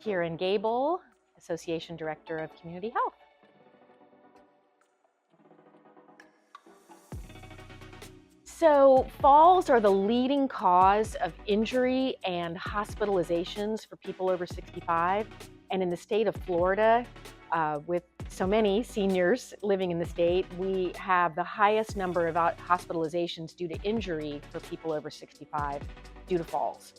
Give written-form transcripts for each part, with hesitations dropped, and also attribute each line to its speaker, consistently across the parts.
Speaker 1: Kieran Gable, Association Director of Community Health. So falls are the leading cause of injury and hospitalizations for people over 65. And in the state of Florida, with so many seniors living in the state, we have the highest number of hospitalizations due to injury for people over 65 due to falls.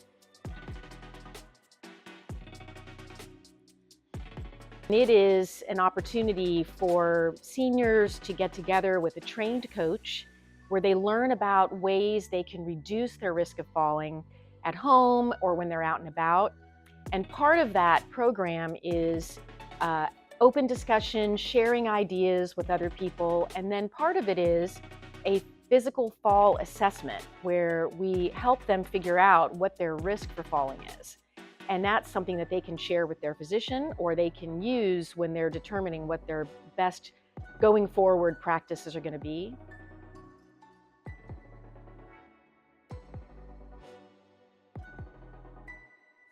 Speaker 1: It is an opportunity for seniors to get together with a trained coach where they learn about ways they can reduce their risk of falling at home or when they're out and about. And part of that program is open discussion, sharing ideas with other people, and then part of it is a physical fall assessment where we help them figure out what their risk for falling is. And that's something that they can share with their physician or they can use when they're determining what their best going forward practices are going to be.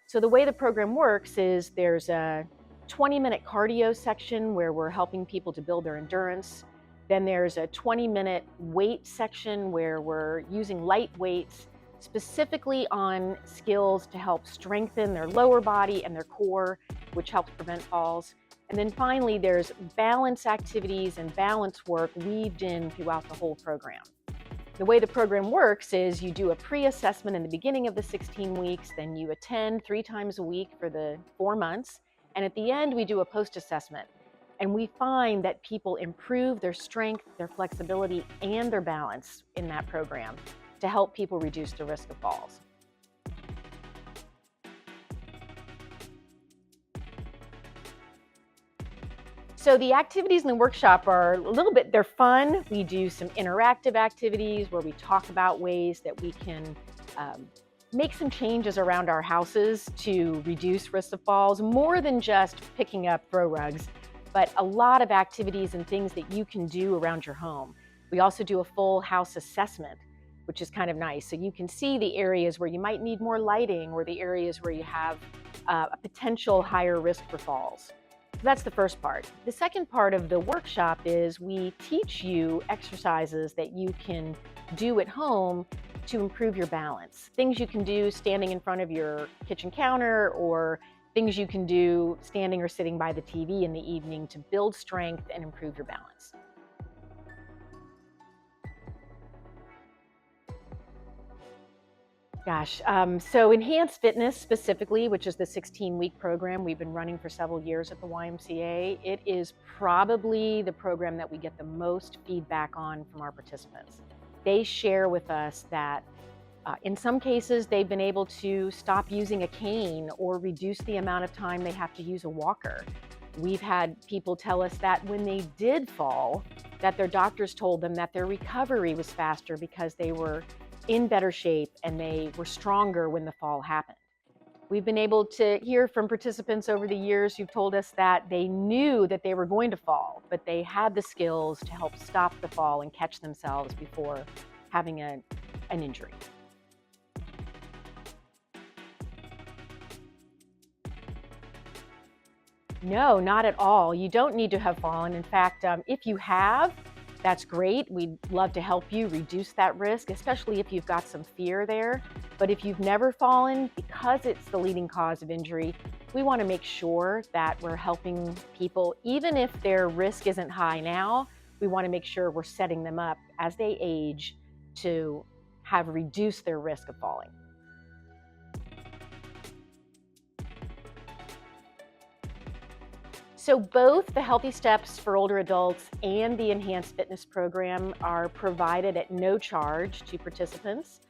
Speaker 1: So the way the program works is there's a 20-minute cardio section where we're helping people to build their endurance. Then there's a 20-minute weight section where we're using light weights specifically on skills to help strengthen their lower body and their core, which helps prevent falls. And then finally, there's balance activities and balance work weaved in throughout the whole program. The way the program works is you do a pre-assessment in the beginning of the 16 weeks, then you attend 3 times a week for the 4 months, and at the end we do a post-assessment. And we find that people improve their strength, their flexibility, and their balance in that program to help people reduce the risk of falls. So the activities in the workshop are a little bit, they're fun. We do some interactive activities where we talk about ways that we can make some changes around our houses to reduce risk of falls, more than just picking up throw rugs, but a lot of activities and things that you can do around your home. We also do a full house assessment, which is kind of nice. So you can see the areas where you might need more lighting or the areas where you have a potential higher risk for falls. That's the first part. The second part of the workshop is we teach you exercises that you can do at home to improve your balance. Things you can do standing in front of your kitchen counter or things you can do standing or sitting by the TV in the evening to build strength and improve your balance. Gosh, so Enhanced Fitness specifically, which is the 16-week program we've been running for several years at the YMCA, it is probably the program that we get the most feedback on from our participants. They share with us that in some cases they've been able to stop using a cane or reduce the amount of time they have to use a walker. We've had people tell us that when they did fall, that their doctors told them that their recovery was faster because they were in better shape and they were stronger when the fall happened. We've been able to hear from participants over the years who've told us that they knew that they were going to fall, but they had the skills to help stop the fall and catch themselves before having an injury. No, not at all. You don't need to have fallen. In fact, if you have, that's great. We'd love to help you reduce that risk, especially if you've got some fear there. But if you've never fallen, because it's the leading cause of injury, we want to make sure that we're helping people, even if their risk isn't high now, we want to make sure we're setting them up as they age to have reduced their risk of falling. So both the Healthy Steps for older adults and the Enhanced Fitness program are provided at no charge to participants.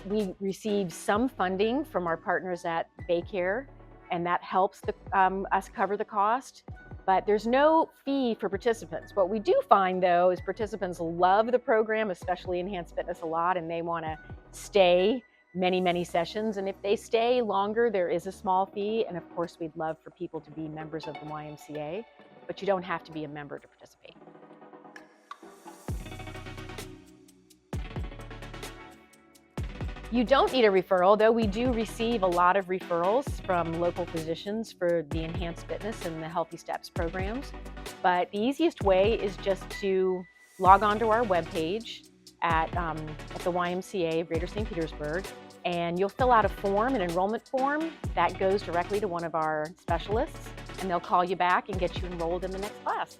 Speaker 1: We receive some funding from our partners at Baycare, and that helps us cover the cost, but there's no fee for participants. What we do find, though, is participants love the program, especially Enhanced Fitness, a lot, and they want to stay many, many sessions. And if they stay longer, there is a small fee. And of course, we'd love for people to be members of the YMCA, but you don't have to be a member to participate. You don't need a referral, though we do receive a lot of referrals from local physicians for the enhanced fitness and the Healthy Steps programs. But the easiest way is just to log on to our webpage at the YMCA of Greater St. Petersburg, and you'll fill out a form, an enrollment form, that goes directly to one of our specialists, and they'll call you back and get you enrolled in the next class.